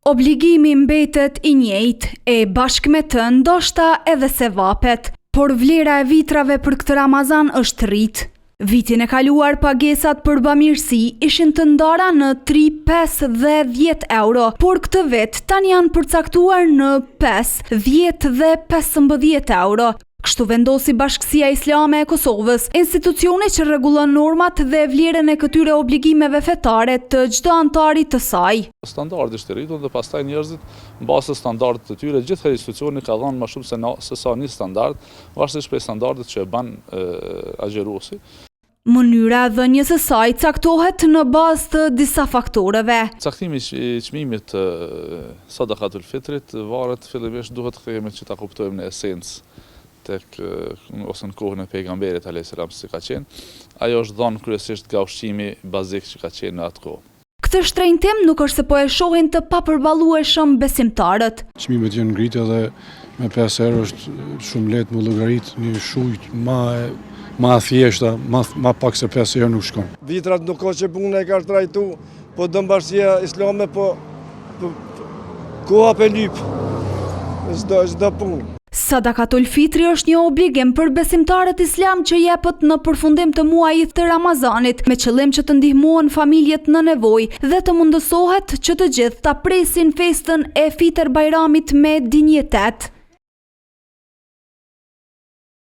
Obligimi mbetet i njëjtë, e bashkë me të ndoshta edhe sevapet, por vlera e vitrave për këtë Ramazan është rritë. Vitin e kaluar pagesat për bamirësi ishin të ndara në 3, 5 dhe 10 euro, por këtë vet tani janë përcaktuar në 5, 10 dhe 15 euro. Kështu vendosi Bashkësia Islame e Kosovës, institucioni që rregullon normat dhe vlerën e këtyre obligimeve fetare të çdo antari të saj. Standardi është i rritur dhe pastaj njerëzit në bazë të standardit të tyre, gjithë institucioni ka dhënë më shumë se sa një standard, varësisht prej standardit që e ban agjeruesi. Mënyra e dhënies së saj caktohet në bazë të disa faktoreve. Caktimi i çmimit të sadakatul fitrit varet fillimisht duhet kemi që ta kuptojmë në esencë ose në kohën e pejgamberit alayhis salam si ka qenë. Ajo është dhënë kryesisht nga ushqimi bazik që ka qenë në atë kohë. Këtë shtrenjtim nuk është se po e shohin të papërballueshëm besimtarët. Çmimet janë ngritur dhe me 5 euro është shumë lehtë me llogarit një shujt ma thjeshta, ma pak se 5 euro nuk shkon. Vitrat nuk ka që punë e ka trajtu, po Bashkia Islame po koha pe lyp. Çdo punë. Sadakatul fitri është një obligim për besimtarët islam që jepet në përfundim të muajit të Ramazanit, me qëllim që të ndihmohen familjet në nevojë dhe të mundësohet që të gjithë ta presin festën e Fitër Bajramit me dinjitet.